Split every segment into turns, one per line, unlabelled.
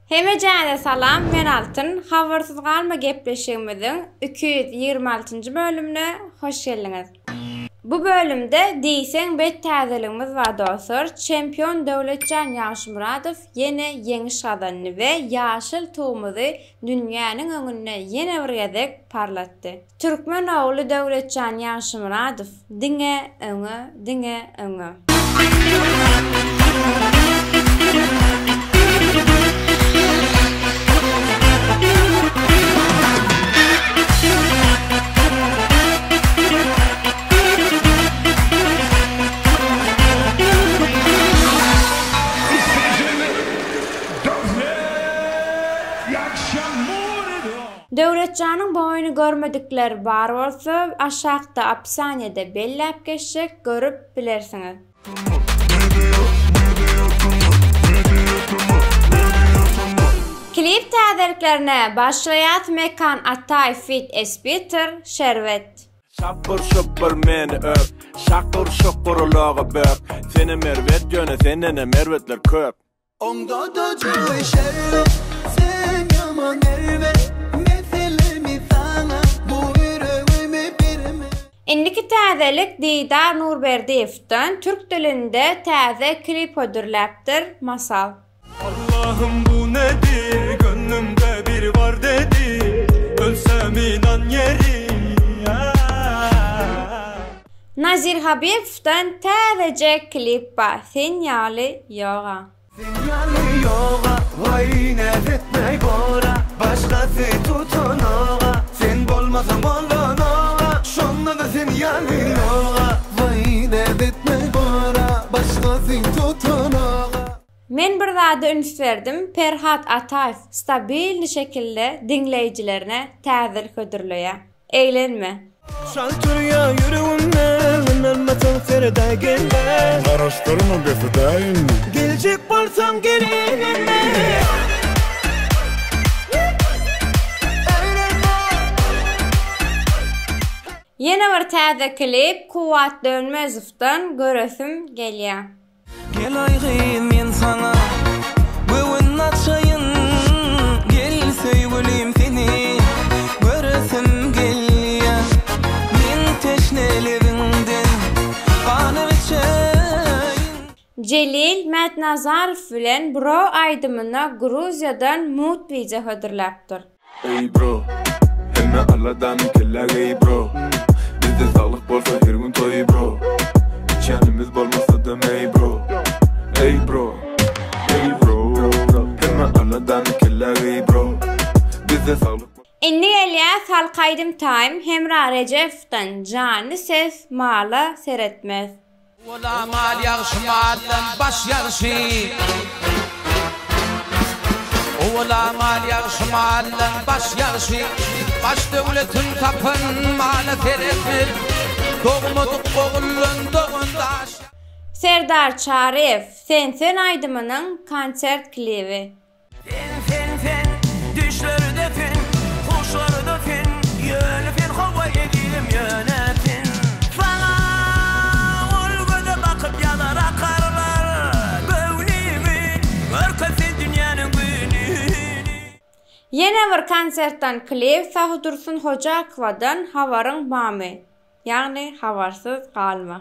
Hemejäne salam, men Altyn. Habarsyz galma gepleşigimiziň 226-njy bölümine hoş geldiňiz. Bu bölümde diýseň bet täzeligimiz we dostlar, çempion Döwletjan Ýagşymuradow ýene ýeňiş kazandy we ýaşyl tuğumuzy dünýäniň öňünde ýene bir gezek parlatdy. Türkmen ogly Döwletjan Ýagşymuradow diňe öňe. Döwletjanyň boýuny görmedikleri bar bolsa, aşağıda apisaniýede belläp geçjek, görüp bilersiňiz. Klip täzeliklerine başlaýat Mekan Atay fit Espiter Şervet.
Şapır şupır meni öp, şakır şukurluğu böp. Seni mervet jöne, senene mervetler köp.
Onda da cüy şervet, sen yaman mervet. Meselemi sana, bu yüreğimi birime.
Indiki täzelik Didar Nurberdiýewden türk dilinde täze klip ödürläpdir Masal.
Allah'ım bu nedir, gönlümde bir var dedi, ölsem inan yerim ya.
Nazir Habibden täzece klip bar, Sinyali Yoga.
Sinyali yoga, vay nefretmey bora. Başkası tutun oğa, sen bolmasan bolun oğa. Şonda da sinyali yoga, vay nefretmey bora. Başkası tutun oğa.
Men bir zada üns verdim, Perhat Ataev stabil şekilde dinleyicilerine täzelik ödürlüyor. Eğlenme.
Şaltır ya yüreğimden, ölmesen seride gelme.
Araştırma gefedayım.
Gelecek bolsam gelinme.
Yine bir täze klip Kuwat Dönmezow'dan göresim gelýär.
Gel aygın men sana, bugün açayın. Gel sevgilim seni, göresim gelýär. Men teşnelerimden bana içeyin.
Celil Mednazarow bilen Bro aýdymyna Gruziýadan mut wize hödürläpdir.
Ey bro, hemme Allah'dan kelläge ey bro. Bizde sağlık bolsa her gün toy bro. İçenimiz bolmasa da ey bro. Ey bro, hemme Allah'dan kelläge ey bro. Bizde sağlık.
Indi gelýär Salkaýdym Time Hemra Recep'den Jany ses mala seretmez.
Ola mal ýagşymadan baş ýarşy. Ola mal ýagşymadan baş ýarşy. Baş döwletin tapyn mala seretmez. Dogmadyk oğullun dogundaş.
Serdar Çarev Sen aýdymynyň konsert klibi.
Sen düşleri defin, kuşları defin, yönefin hava edilim yönefin. Sana ol göze bakıp yanar akarlar, göwnimi, örkesin dünyanın gününü.
Yine bir konsertdan klip Sahudursun Hocakowadan Havarın Bamy. Yani havarsız kalma.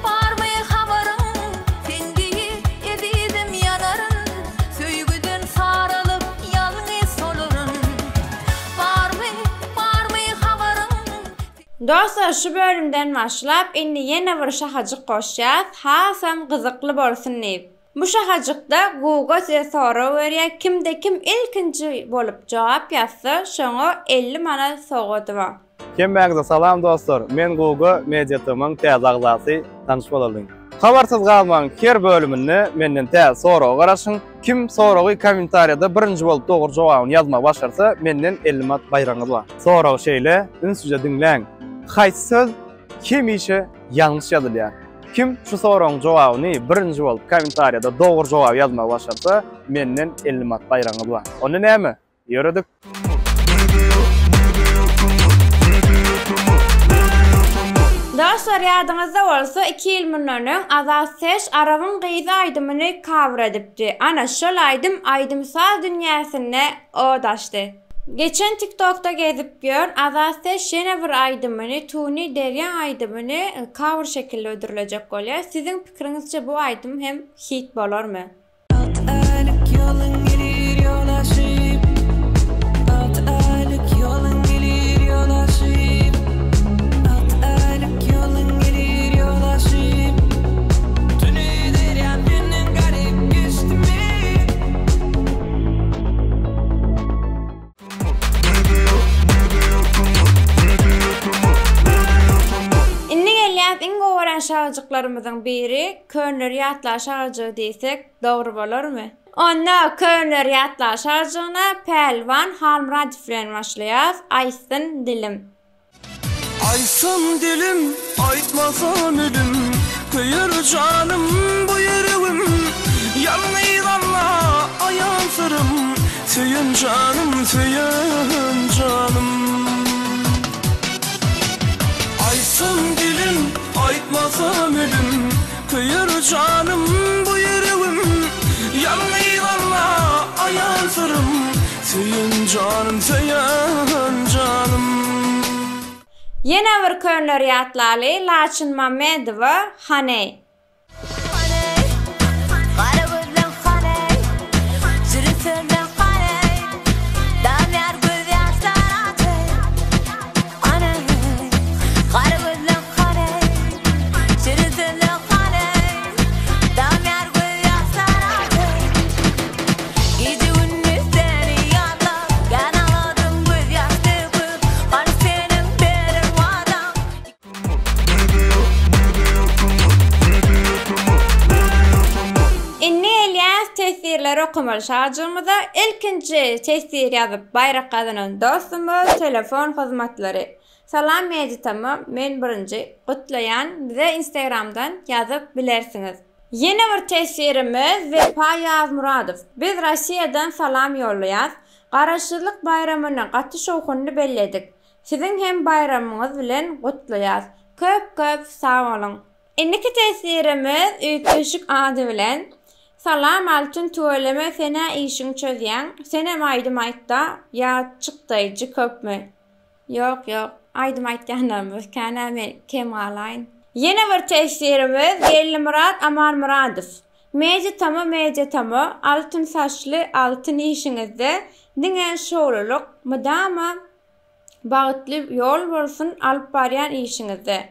Barmy habarın, sen değil ezidim yanarın. Söýgüden saralyp ýalňy solurun. Barmy habarın.
Dostlar şu bölümden başlap indi yine bir şahajyk goşýar, hasam gyzykly bolsun diýip. Bu şahajykda Google size soru berýär, kimde kim ilkinji bolup jogap ýazsa, şoňa 50 manat sogadyr.
Kemmäňize salam dostlar. Men Google Mediatymaň täze agzasy tanyş bolalım. Habarsyz galmaň her bölümini menden täze soraw garaşyň. Kim sorawy kommentariýada birinji bolup dogry jogabyny ýazmak başarsa, menden 50 manat baýranyz bar. Soraw şeýle ünsüje dinleň. Haýsy söz kim işe ýalňyş ýazylýar? Kim şu sorawyň jogabyny birinji bolup kommentariýada dogry jogap ýazmak başarsa, menden 50 manat baýranyz bar. Onu näme? Ýöredik.
Dostlar ýadynızda bolsa 2 ýyl mundan Azat Ses Arabyn gyzy aýdymyny cover edipdi. Ana şol aýdym aýdymsaz dünýäsine odaşdy. Geçen TikTok'ta gezip gör, Azat Ses ýene bir aýdymyny, Tuni Deryan aýdymyny cover şekilde ödürülecek bolýar. Sizin pikiriňizçe bu aýdym hem hit bolarmy? Şarjıklarımızın biri Könler Yatlar şarjı diýsek dogry bolarmy? Onda Könler Yatlar şarjyna Pelvan Halmradif bilen başlaýar. Aýsyn dilim.
Aysın dilim, aytmasan ölüm, kıyır canım bu yüreğim. Yanıylanla ayansırım, tüyün canım, tüyün canım. Aysın dilim, aytmasan ölüm, kıyır canım bu yüreğim. Yanıylanla ayansırım, tüyün canım, tüyün canım.
Yine bir Könler Yatlarly Laçyn Mamedowa Haney. Okumaly şarjymyzda ilkinji tesir ýazyp baýrak gazanan dostumuz telefon hyzmatlary. Salam meditamy, men birinji Gutlayan, bize Instagramdan ýazyp bilersiňiz. Yeni bir tesirimiz Vefa Muradov. Biz Russiýadan salam ýollaýar. Garaşylyk bayramyna gatnaşygyny belledik. Sizin hem bayramyňyz bilen gutlaýar. Köp sag bolun. Indiki tesirimiz üýtgeşik ady bilen Salam altın tuvaleme sena işin çözyen, senem aýdym aýtda, ya çykdyjy köpmü? Yok, aýdym aýtganlarymız, kanamy kem alaýyn. Yine bir tesirimiz Gelli Murat Aman Muradov. Meditamy, altın saçly, altın işiňizde diňen şowluluk, mudama bagytly ýol bolsun alyp barýan işiňizde.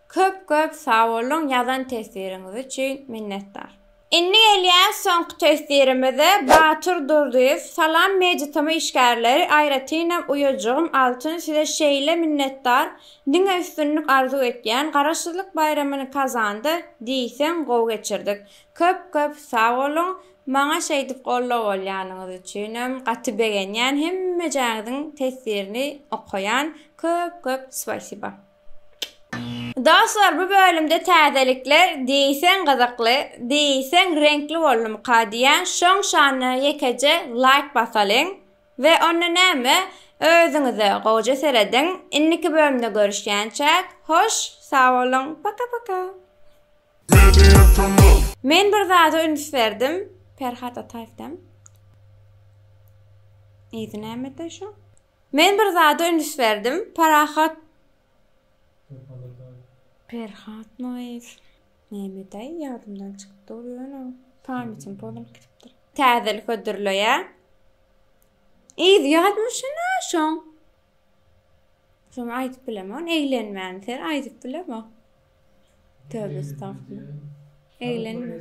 Köp sag bolun ýazan tesiriňiz üçin minnetdar. Inni gelýän soňky tesirimize Batur Durduýew. Salam meditamy işgärleri aýratyna uyajygym altyn size şeýle minnetdar. Diňe üstünlük arzu etýän Garaşylyk bayramyny kazandy diýsen gow geçirdik. Köp sag bolun. Maňa şeýdip gollap bolýanyňyz üçin hem gaty begenýän hemme jagyň tesirini okayan köp spasiba. Dostlar, bu bölümde täzelikler diýsen gazakly, diýsen renkli bolum kadiýan şoň şanyna ýekece like basalyň we onda näme özüňize gowy serediň. Inniki bölümde görüşýänçe hoş, sag bolun. Paka. Men bir zada üns berdim. Ferhat Ataýevdan. Ýa-da näme şu? Men bir zada üns berdim. Ferhat Noev. Näme daý ýadymdan çykdy ýa-da. Pamitim bolum kitipdir. Täzelik ödürlüýär. Ýa ýadmyşyna şoň. Şoň aýdyp bilemem, eýlenmän ser aýdyp bilemem. Tövbe estağfurullah. Eýlenme.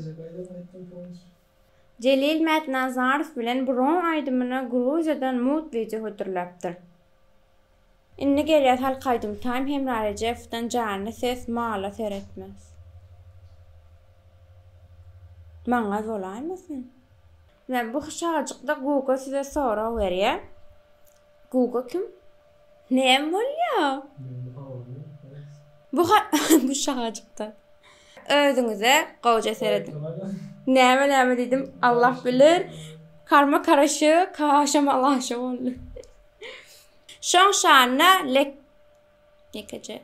Celil Metnazarov bilen buron aýdymyny Gruziýadan mutlyca hötürläpdir. Inni gelýär halkaýdym taým hem Rajevdan jany ses mala seretmez. Maňa bolaýmasyn? Men bu şarjykda Google size sora berýär. Google kim? Näme bolýar? Bu şarjykda. Özüňize gowja seredin. Näme diýdim, Allah bilir. Karma karaşy, kaşamalaşy boldy. Şoň şanyna lek nekece